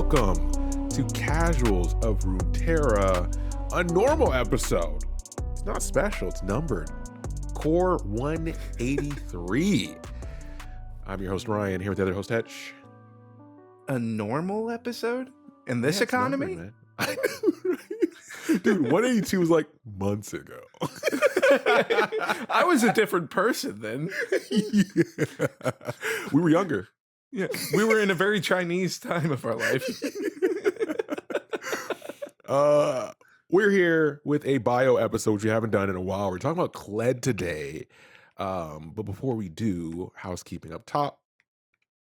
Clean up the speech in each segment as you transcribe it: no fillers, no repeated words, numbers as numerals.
welcome to Casuals of Runeterra, a normal episode. It's not special, it's numbered. Core 183. I'm your host, Ryan, here with the other host, Hetch. A normal episode? In this economy? Numbered, man. Dude, 182 was like months ago. I was a different person then. Yeah. We were younger. Yeah, we were in a very Chinese time of our life. We're here with a bio episode which we haven't done in a while. We're talking about Kled today. But before we do, housekeeping up top.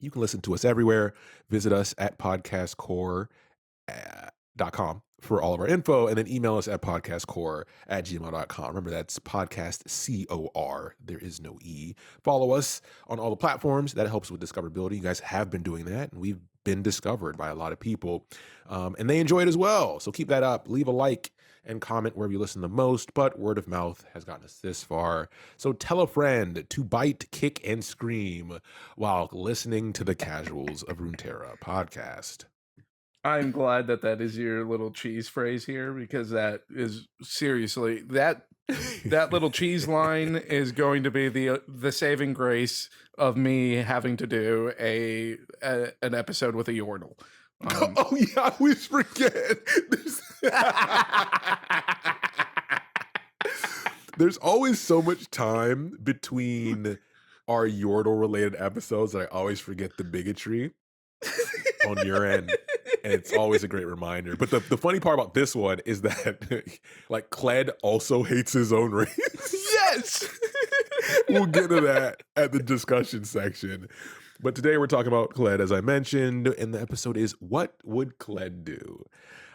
You can listen to us everywhere. Visit us at podcastcore.com for all of our info, and then email us at podcastcore@gmail.com. Remember, that's podcast COR. There is no E. Follow us on all the platforms. That helps with discoverability. You guys have been doing that, and we've been discovered by a lot of people, and they enjoy it as well. So keep that up. Leave a like and comment wherever you listen the most, but word of mouth has gotten us this far. So tell a friend to bite, kick, and scream while listening to the Casuals of Runeterra podcast. I'm glad that is your little cheese phrase here, because that is seriously that little cheese line is going to be the saving grace of me having to do an episode with a yordle. Oh yeah, I always forget. There's always so much time between our Yordle related episodes that I always forget the bigotry on your end. And it's always a great reminder. But the funny part about this one is that like Kled also hates his own race. Yes. We'll get to that at the discussion section. But today we're talking about Kled, as I mentioned, and the episode is What Would Kled Do?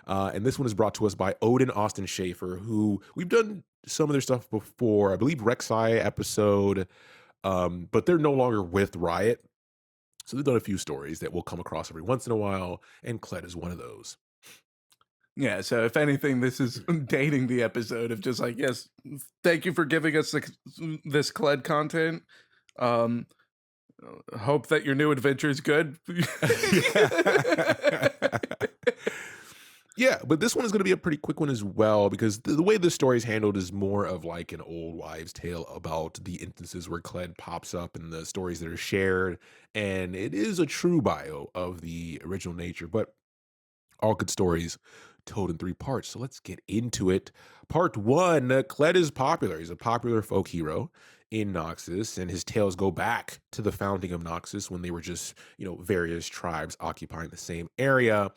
And this one is brought to us by Odin, Austin, Shafer, who we've done some of their stuff before. I believe Rek'Sai episode, but they're no longer with Riot. So they've done a few stories that we'll come across every once in a while, and Kled is one of those. Yeah, so if anything, this is dating the episode of just like, yes, thank you for giving us this Kled content. Hope that your new adventure is good. Yeah, but this one is going to be a pretty quick one as well, because the way the story is handled is more of like an old wives' tale about the instances where Kled pops up and the stories that are shared, and it is a true bio of the original nature, but all good stories told in 3 parts. So let's get into it. Part 1, Kled is popular. He's a popular folk hero in Noxus, and his tales go back to the founding of Noxus when they were just, various tribes occupying the same area.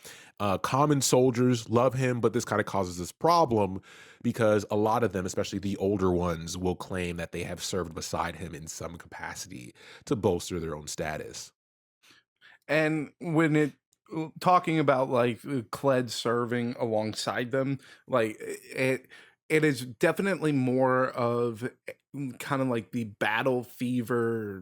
Common soldiers love him, but this kind of causes this problem because a lot of them, especially the older ones, will claim that they have served beside him in some capacity to bolster their own status. And when talking about like Kled serving alongside them, like it is definitely more of kind of like the battle fever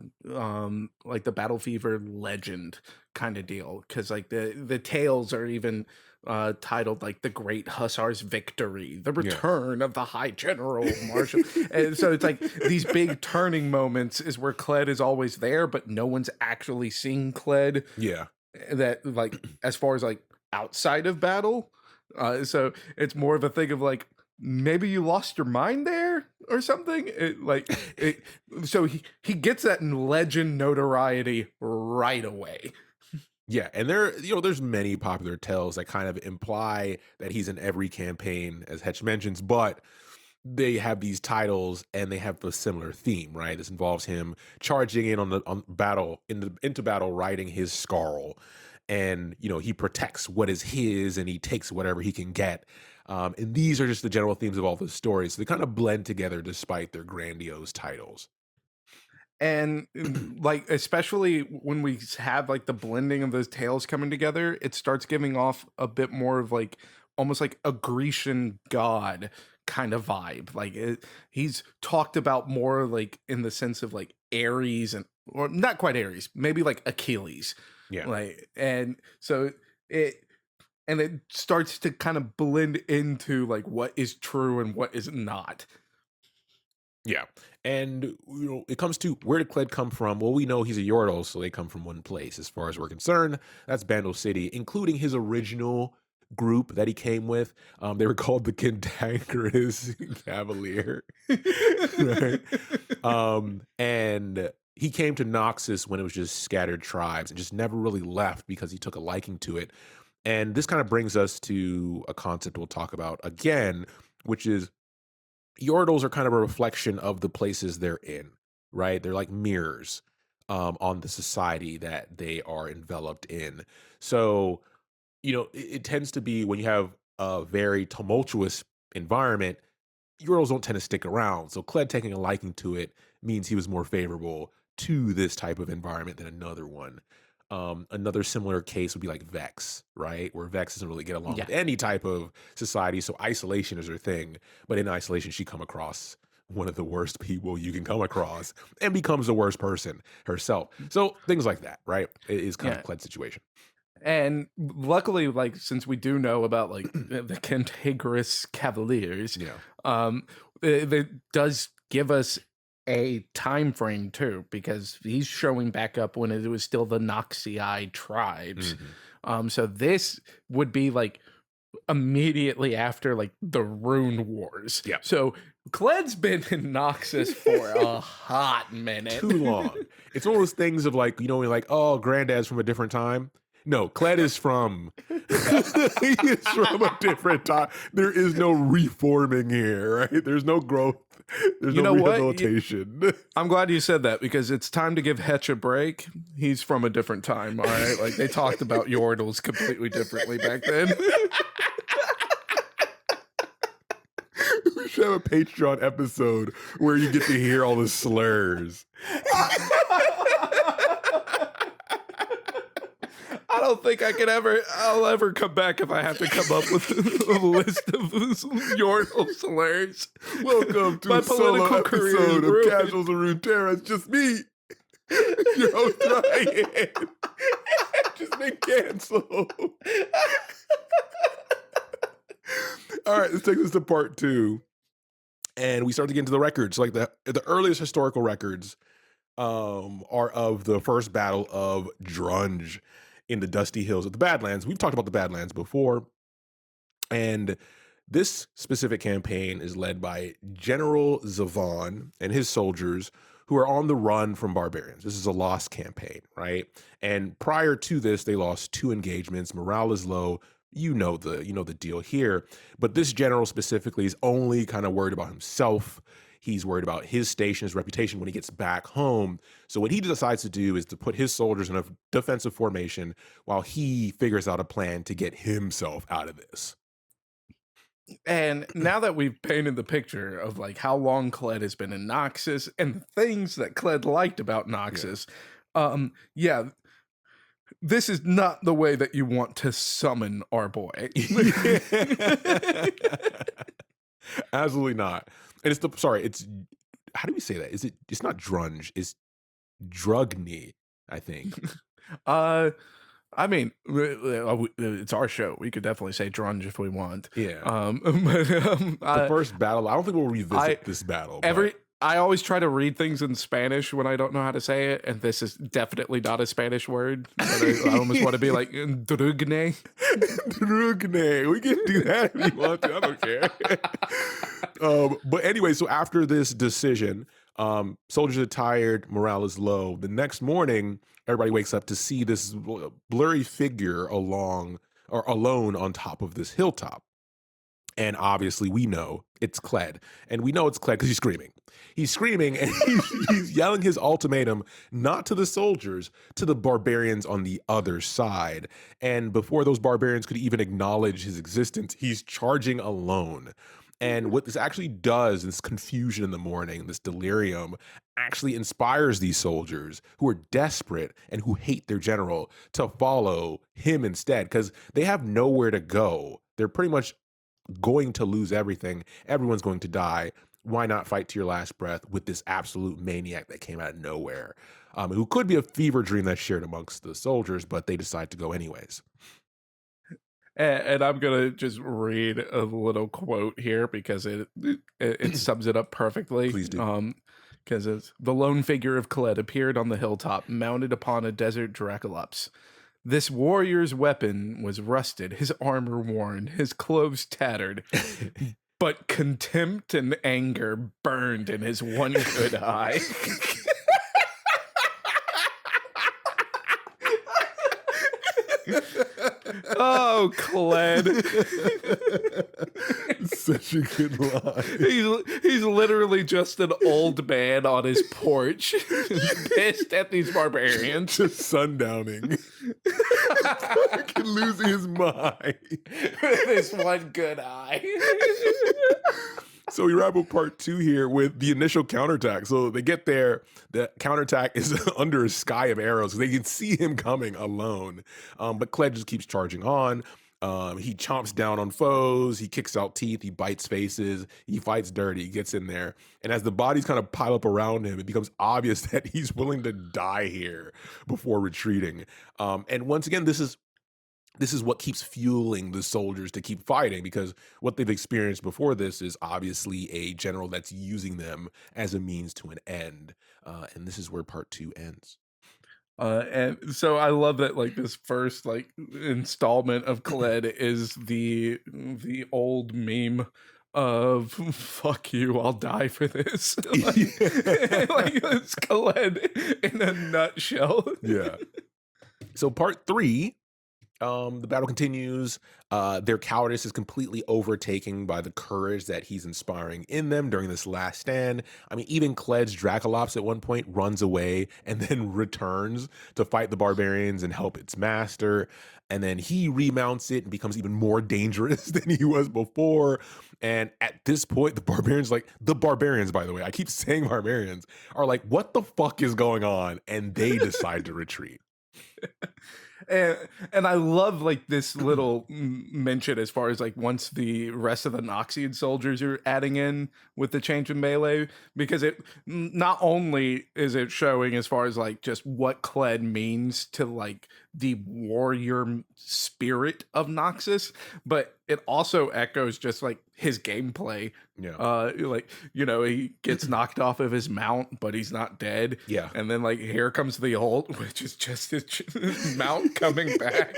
legend kind of deal, because like the tales are even titled like the Great Hussar's Victory, the return of the High General Marshal. And so it's like these big turning moments is where Kled is always there, but no one's actually seen Kled. Yeah. That like as far as like outside of battle, so it's more of a thing of like maybe you lost your mind there or something. So he gets that in legend notoriety right away. Yeah, and there's many popular tales that kind of imply that he's in every campaign, as Hetch mentions, but they have these titles and they have a similar theme, right? This involves him charging in into battle, riding his Scarl, and he protects what is his and he takes whatever he can get. And these are just the general themes of all the stories. So they kind of blend together despite their grandiose titles. And like, especially when we have like the blending of those tales coming together, it starts giving off a bit more of like almost like a Grecian god kind of vibe. Like he's talked about more like in the sense of like Ares, or not quite Ares, maybe like Achilles. Yeah. Like, and so it starts to kind of blend into like what is true and what is not. Yeah. And it comes to where did Kled come from? Well, we know he's a Yordle, so they come from one place as far as we're concerned. That's Bandle City, including his original group that he came with. They were called the Cantankerous Cavalier. Right. And he came to Noxus when it was just scattered tribes and just never really left because he took a liking to it. And this kind of brings us to a concept we'll talk about again, which is Yordles are kind of a reflection of the places they're in, right? They're like mirrors on the society that they are enveloped in. So, it tends to be when you have a very tumultuous environment, Euros don't tend to stick around. So Kled taking a liking to it means he was more favorable to this type of environment than another one. Another similar case would be like Vex, right? Where Vex doesn't really get along Yeah. with any type of society. So isolation is her thing. But in isolation, she come across one of the worst people you can come across and becomes the worst person herself. So things like that, right? It is kind of Yeah. Kled's situation. And luckily, like, since we do know about like the cantankerous cavaliers, Yeah. um, it does give us a time frame too, because he's showing back up when it was still the Noxii tribes. Hmm. So this would be like immediately after like the Rune Wars. Yeah. So Kled's been in Noxus for a hot minute. Too long. It's one of those things of like, when like, oh, granddad's from a different time. No, Kled is from he is from a different time. There is no reforming here, right? There's no growth. There's You no know what? rehabilitation. I'm glad you said that because it's time to give Hetch a break. He's from a different time, all right? Like they talked about Yordles completely differently back then. We should have a Patreon episode where you get to hear all the slurs. I don't think I'll ever come back if I have to come up with a list of Yordle slurs. Welcome to My a solo political career is episode of ruined. Casuals of Runeterra. It's just me, your host Ryan. Just been canceled. All right, let's take this to part two. And we start to get into the records. Like the earliest historical records are of the first battle of Drunge in the Dusty Hills of the Badlands. We've talked about the Badlands before. And this specific campaign is led by General Zavon and his soldiers who are on the run from barbarians. This is a lost campaign, right? And prior to this, they lost 2 engagements. Morale is low. You know the deal here. But this general specifically is only kind of worried about himself. He's worried about his station, his reputation when he gets back home. So what he decides to do is to put his soldiers in a defensive formation while he figures out a plan to get himself out of this. And now that we've painted the picture of like how long Kled has been in Noxus and the things that Kled liked about Noxus, yeah, this is not the way that you want to summon our boy. Absolutely not. And it's how do we say that? It's not drunge, it's drugny, I think. uh I mean, it's our show. We could definitely say drunge if we want. Yeah. But The first battle, I don't think we'll revisit I this battle. every I always try to read things in Spanish when I don't know how to say it, and this is definitely not a Spanish word. But I almost want to be like drugne. Drugne. We can do that if you want to. I don't care. But anyway, so after this decision, soldiers are tired, morale is low. The next morning, everybody wakes up to see this blurry figure alone on top of this hilltop. And obviously, we know it's Kled. And we know it's Kled because he's screaming. He's screaming and he's yelling his ultimatum, not to the soldiers, to the barbarians on the other side. And before those barbarians could even acknowledge his existence, he's charging alone. And what this actually does, this confusion in the morning, this delirium, actually inspires these soldiers who are desperate and who hate their general to follow him instead because they have nowhere to go. They're pretty much going to lose everything. Everyone's going to die. Why not fight to your last breath with this absolute maniac that came out of nowhere, who could be a fever dream that's shared amongst the soldiers, but they decide to go anyways. And I'm gonna just read a little quote here because it sums it up perfectly. Please do. Because it's the lone figure of Kled appeared on the hilltop, mounted upon a desert Dracolops. This warrior's weapon was rusted, his armor worn, his clothes tattered, but contempt and anger burned in his one good eye. Oh, Kled. Such a good line. He's literally just an old man on his porch, pissed at these barbarians. Just sundowning. Fucking losing his mind. This one good eye. So we wrap up part 2 here with the initial counterattack. So they get there, the counterattack is under a sky of arrows. They can see him coming alone. But Kled just keeps charging on. He chomps down on foes, he kicks out teeth, he bites faces, he fights dirty, he gets in there. And as the bodies kind of pile up around him, it becomes obvious that he's willing to die here before retreating. And once again, this is what keeps fueling the soldiers to keep fighting, because what they've experienced before this is obviously a general that's using them as a means to an end. And this is where part 2 ends. And so I love that like this first like installment of Kled is the old meme of fuck you, I'll die for this. Like it's Kled in a nutshell. Yeah. So part 3, the battle continues. Their cowardice is completely overtaken by the courage that he's inspiring in them during this last stand. I mean, even Kled's Dracolops at one point runs away and then returns to fight the barbarians and help its master. And then he remounts it and becomes even more dangerous than he was before. And at this point, the barbarians, by the way, I keep saying barbarians, are like, what the fuck is going on? And they decide to retreat. and and I love like this little mention as far as like once the rest of the Noxian soldiers are adding in with the change in melee, because it not only is it showing as far as like just what Kled means to like the warrior spirit of Noxus, but it also echoes just like his gameplay. Yeah. Like he gets knocked off of his mount, but he's not dead. Yeah. And then like here comes the ult, which is just his mount coming back,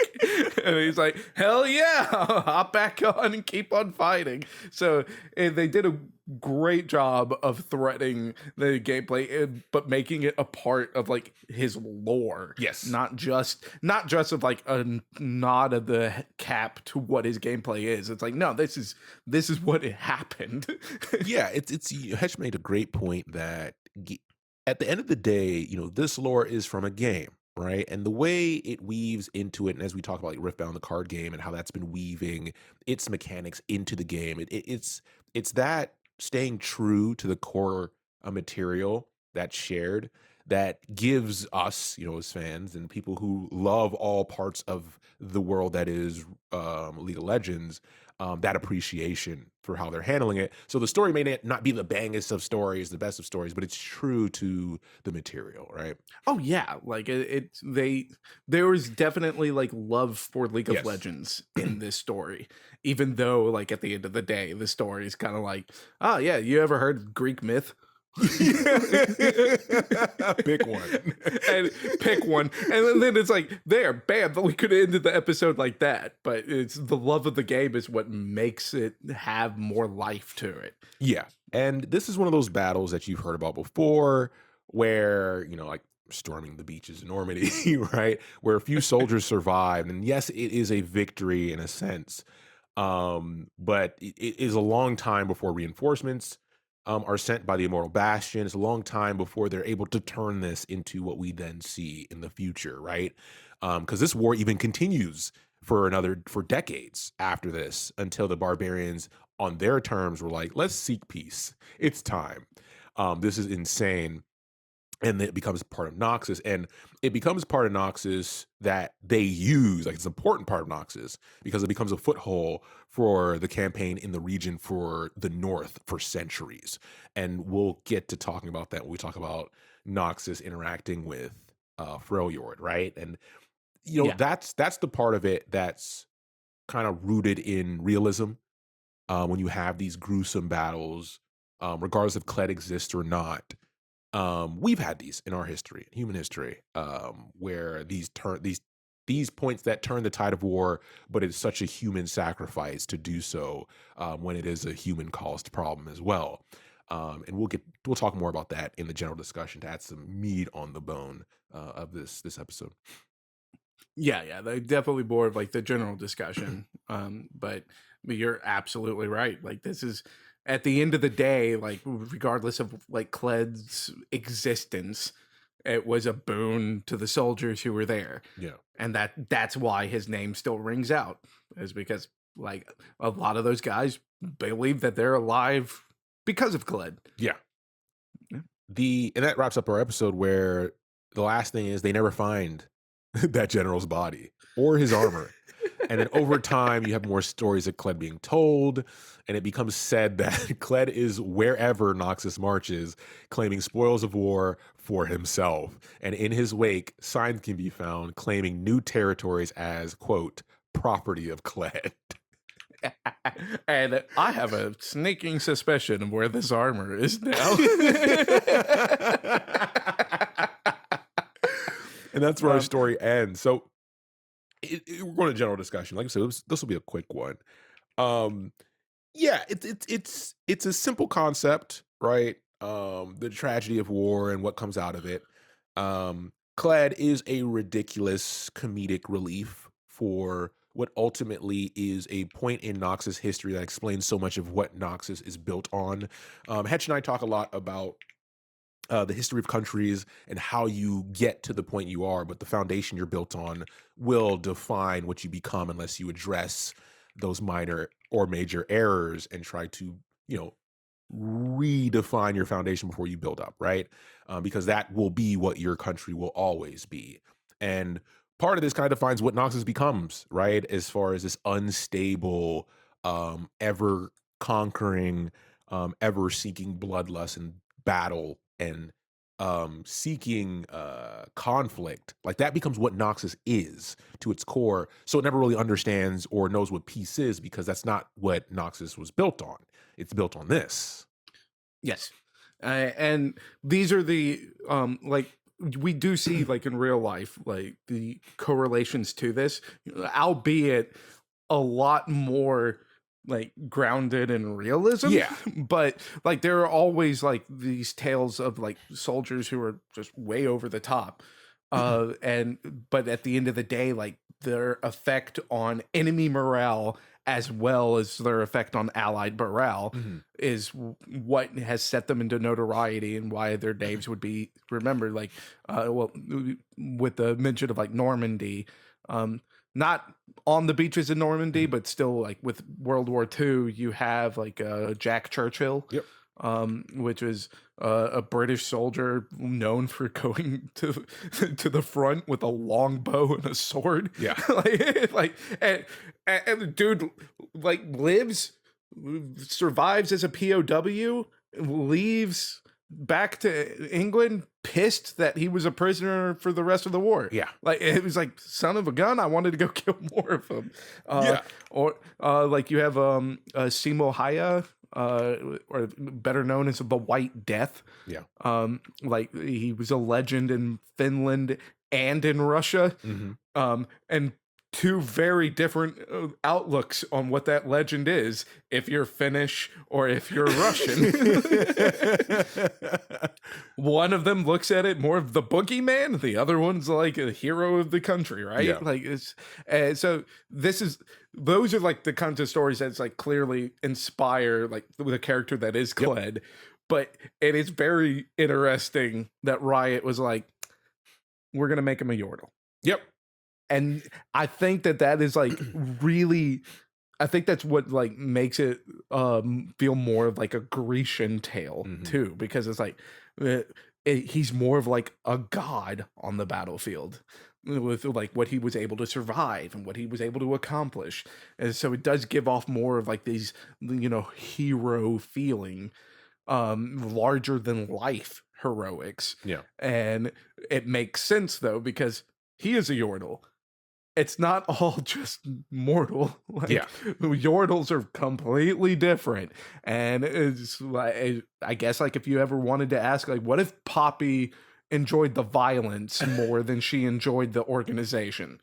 and he's like, "Hell yeah, I'll hop back on and keep on fighting." So they did a great job of threading the gameplay, but making it a part of like his lore. Yes. Not just of like a nod of the cap to what his gameplay is. It's like, no, this is what it happened. Yeah, Hedge made a great point that at the end of the day, this lore is from a game, right? And the way it weaves into it, and as we talk about like Riftbound, the card game, and how that's been weaving its mechanics into the game, it's that staying true to the core material that's shared that gives us, as fans and people who love all parts of the world that is League of Legends, that appreciation for how they're handling it. So the story may not be the bangest of stories, the best of stories, but it's true to the material, right? Oh yeah, like there was definitely like love for League of Yes. Legends in this story, even though like at the end of the day, the story is kind of like, oh yeah, you ever heard Greek myth? Pick one. And pick one, and then it's like there, bam. But we could have ended the episode like that. But it's the love of the game is what makes it have more life to it. Yeah. And this is one of those battles that you've heard about before where, like storming the beaches in Normandy, right? Where a few soldiers survive. And yes, it is a victory in a sense. But it is a long time before reinforcements are sent by the Immortal Bastion. It's a long time before they're able to turn this into what we then see in the future, right? Because this war even continues for decades after this, until the barbarians on their terms were like, let's seek peace. It's time. This is insane. And then it becomes part of Noxus, and it becomes part of Noxus that they use, like it's an important part of Noxus because it becomes a foothold for the campaign in the region for the North for centuries. And we'll get to talking about that when we talk about Noxus interacting with Freljord, right? And Yeah. that's the part of it that's kind of rooted in realism. When you have these gruesome battles, regardless if Kled exists or not. We've had these in our history, human history, where these points that turn the tide of war, but it's such a human sacrifice to do so, when it is a human caused problem as well. And we'll talk more about that in the general discussion to add some meat on the bone of this episode. Yeah, yeah, they definitely more of like the general discussion. But you're absolutely right. Like this is at the end of the day, like regardless of like Kled's existence, it was a boon to the soldiers who were there. Yeah, And that's why his name still rings out, is because like a lot of those guys believe that they're alive because of Kled. yeah. Yeah. And that wraps up our episode where the last thing is they never find that general's body or his armor. And then over time, you have more stories of Kled being told, and it becomes said that Kled is wherever Noxus marches, claiming spoils of war for himself. And in his wake, signs can be found claiming new territories as, quote, property of Kled. And I have a sneaking suspicion of where this armor is now. And that's where our um, story ends. So we're going to general discussion. Like I said, this will be a quick one. Um, Yeah, it's a simple concept, right? The tragedy of war and what comes out of it. Kled is a ridiculous comedic relief for what ultimately is a point in Noxus history that explains so much of what Noxus is built on. Hetch and I talk a lot about the history of countries and how you get to the point you are, but the foundation you're built on will define what you become unless you address those minor or major errors and try to, you know, redefine your foundation before you build up, right? Because that will be what your country will always be. And part of this kind of defines what Noxus becomes, right? As far as this unstable, ever conquering, ever seeking bloodlust and battle and seeking conflict. Like that becomes what Noxus is to its core. So it never really understands or knows what peace is because that's not what Noxus was built on. It's built on this. yes. And these are the like we do see like in real life like the correlations to this, albeit a lot more like grounded in realism. Yeah. But like there are always like these tales of like soldiers who are just way over the top, and but at the end of the day, like their effect on enemy morale as well as their effect on allied morale Mhm. is what has set them into notoriety and why their names would be remembered. Like well, with the mention of like Normandy, um not on the beaches in Normandy, Mhm. but still like with World War II, you have like Jack Churchill, Yep. which was a British soldier known for going to to the front with a long bow and a sword. Yeah. Like and the dude like lives, survives as a POW, leaves back to England pissed that he was a prisoner for the rest of the war. Yeah. Like it was like son of a gun. I wanted to go kill more of them. Yeah. Or like you have Simo Haya, or better known as the White Death. Yeah. Like he was a legend in Finland and in Russia. Mhm. And two very different outlooks on what that legend is if you're Finnish or if you're Russian. One of them looks at it more of the boogeyman, the other one's like a hero of the country, right? Yeah. Like it's so this is those are like the kinds of stories that's like clearly inspire like the character that is Yep. Kled. But it is very interesting that Riot was like, we're gonna make him a Yordle. Yep. And I think that that is like really, I think that's what like makes it feel more of like a Grecian tale Mhm. too, because it's like uh, he's more of like a god on the battlefield with like what he was able to survive and what he was able to accomplish. And so it does give off more of like these, hero feeling, larger than life heroics. Yeah. And it makes sense though because he is a Yordle. it's not all just mortal. Yeah. Like Yordles are completely different, and it's like I guess like if you ever wanted to ask like, what if Poppy enjoyed the violence more than she enjoyed the organization?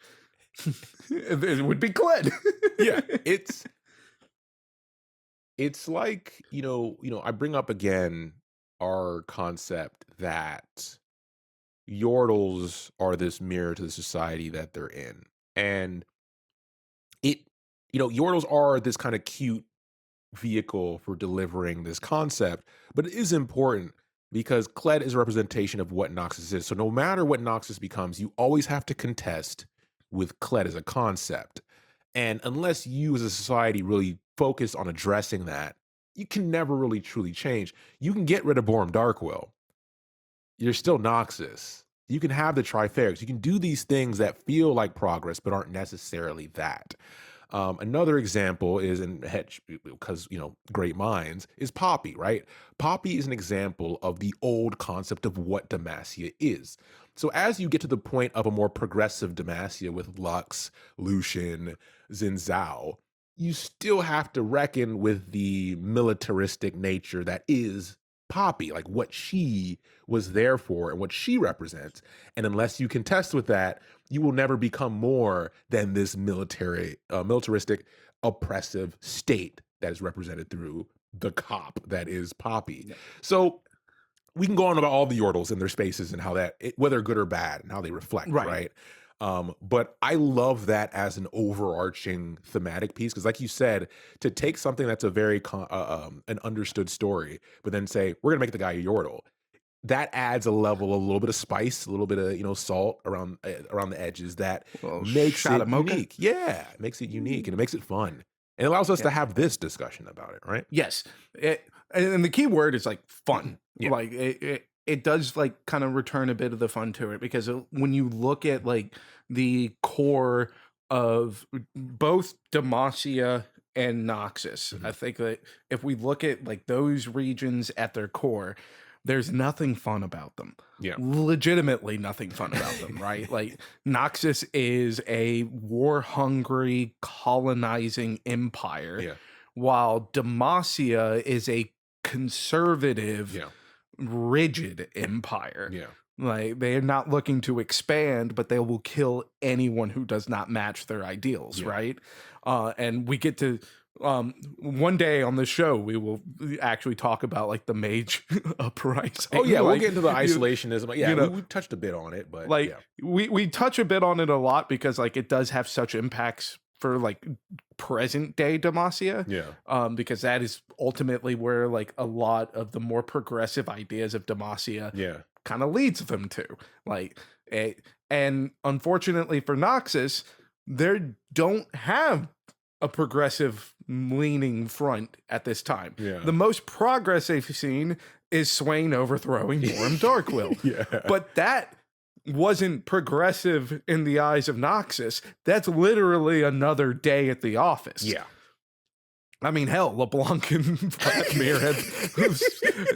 It would be Kled. Yeah, it's like, I bring up again our concept that Yordles are this mirror to the society that they're in. And it, Yordles are this kind of cute vehicle for delivering this concept, but it is important because Kled is a representation of what Noxus is. So no matter what Noxus becomes, you always have to contest with Kled as a concept. And unless you as a society really focus on addressing that, you can never really truly change. You can get rid of Borum Darkwill. You're still Noxus. You can have the Triferix. You can do these things that feel like progress, but aren't necessarily that. Another example is in Hedge, because great minds is Poppy, right? Poppy is an example of the old concept of what Demacia is. So as you get to the point of a more progressive Demacia with Lux, Lucian, Xin Zhao, you still have to reckon with the militaristic nature that is Poppy, like what she was there for and what she represents. And unless you contest with that, you will never become more than this militaristic, oppressive state that is represented through the cop that is Poppy. Yeah. So we can go on about all the Yordles and their spaces and how whether good or bad, and how they reflect, Right. right? But I love that as an overarching thematic piece because, like you said, to take something that's a very an understood story, but then say we're gonna make the guy a Yordle, that adds a little bit of spice, a little bit of salt around the edges that Well, makes shot it of mocha. unique. Yeah, it makes it unique and it makes it fun. And it allows us Yeah. to have this discussion about it, right? Yes. And the key word is like fun. Yeah. Like it does like kind of return a bit of the fun to it because when you look at like the core of both Demacia and Noxus, I Mhm. think that if we look at like those regions at their core, there's nothing fun about them. Yeah. Legitimately nothing fun about them, right? Like Noxus is a war-hungry colonizing empire, Yeah. while Demacia is a conservative, Yeah. rigid empire. Yeah. Like they're not looking to expand, but they will kill anyone who does not match their ideals, Yeah. right? And we get to one day on the show we will actually talk about like the mage uprising. Oh yeah, we'll Like, get into the you, isolationism. Yeah, you know, we touched a bit on it, but like yeah. we touch a bit on it a lot because like it does have such impacts for like present day Demacia. Yeah. Because that is ultimately where like a lot of the more progressive ideas of Demacia Yeah. kind of leads them to. Like, and unfortunately for Noxus, they don't have a progressive leaning front at this time. Yeah. The most progress they've seen is Swain overthrowing Borum Darkwill. Yeah. But that wasn't progressive in the eyes of Noxus. That's literally another day at the office. Yeah. I mean, hell, LeBlanc and Vladimir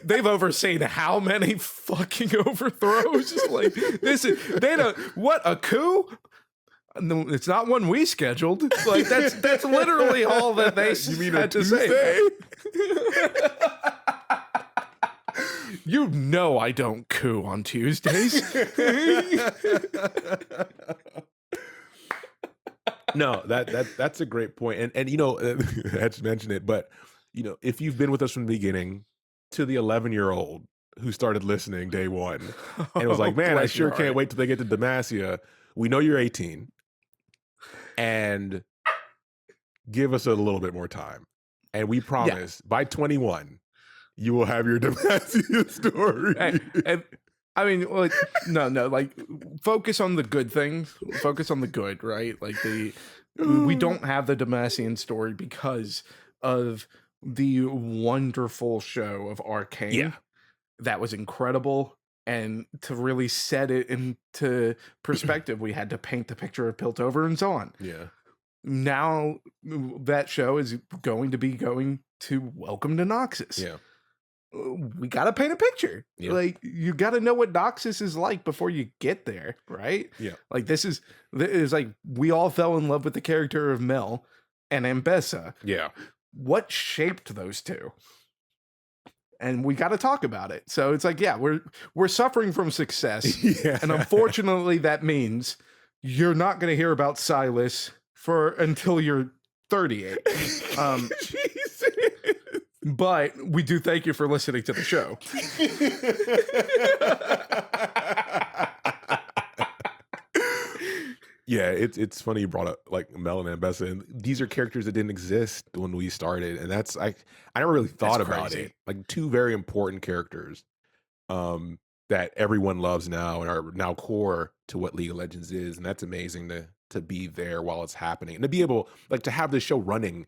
they've overseen how many fucking overthrows? Like, they don't, what, a coup? No, it's not one we scheduled. Like, that's literally all that they You mean had a to say. Tuesday? You know I don't coup on Tuesdays. No, that's a great point. And I had to mention it, but if you've been with us from the beginning to the 11-year-old who started listening day one and was like, man, I Bless sure your can't heart. wait till they get to Demacia. We know you're 18 and give us a little bit more time. And we promise by 21, you will have your Demacia story. And I mean, like, no, like, focus on the good things. Focus on the good, right? Like we don't have the Demacian story because of the wonderful show of Arcane. Yeah. That was incredible. And to really set it into perspective, we had to paint the picture of Piltover and so on. Yeah. Now that show is going to be going to Welcome to Noxus. Yeah. we got to paint a picture. Yeah. Like, you got to know what Noxus is like before you get there, right? Yeah. Like, this is like, we all fell in love with the character of Mel and Ambessa. Yeah. What shaped those two? And we got to talk about it. So it's like, yeah, we're suffering from success. Yeah. And unfortunately, that means you're not going to hear about Silas until you're 38. Jesus. But we do thank you for listening to the show. Yeah, it's funny you brought up like Mel and Ambessa, and these are characters that didn't exist when we started, and that's I never really thought That's about crazy. it. Like two very important characters, that everyone loves now and are now core to what League of Legends is, and that's amazing to be there while it's happening and to be able like to have this show running,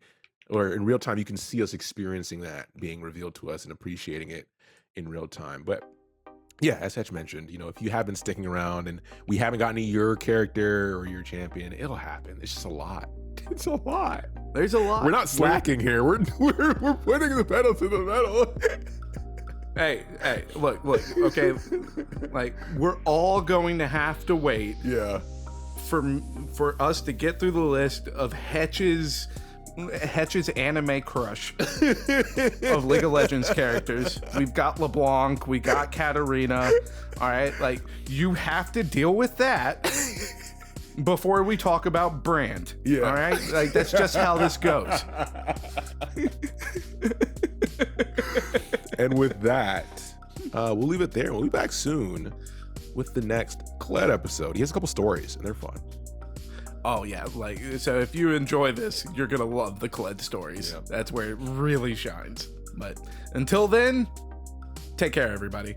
or in real time you can see us experiencing that being revealed to us and appreciating it in real time. But yeah, as Hetch mentioned, if you have been sticking around and we haven't gotten to your character or your champion, it'll happen. It's just a lot. It's a lot. There's a lot. We're not slacking here. We're putting the pedal to the metal. Hey, look, okay. Like, we're all going to have to wait Yeah. for us to get through the list of Hetch's anime crush of League of Legends characters. We've got LeBlanc, we got Katarina. All right, like, you have to deal with that before we talk about Brand. Yeah. All right, like, that's just how this goes. And with that, we'll leave it there. We'll be back soon with the next Kled episode. He has a couple stories, and they're fun. Oh yeah, like, so if you enjoy this, you're gonna love the Kled stories. Yeah. That's where it really shines. But until then, take care, everybody.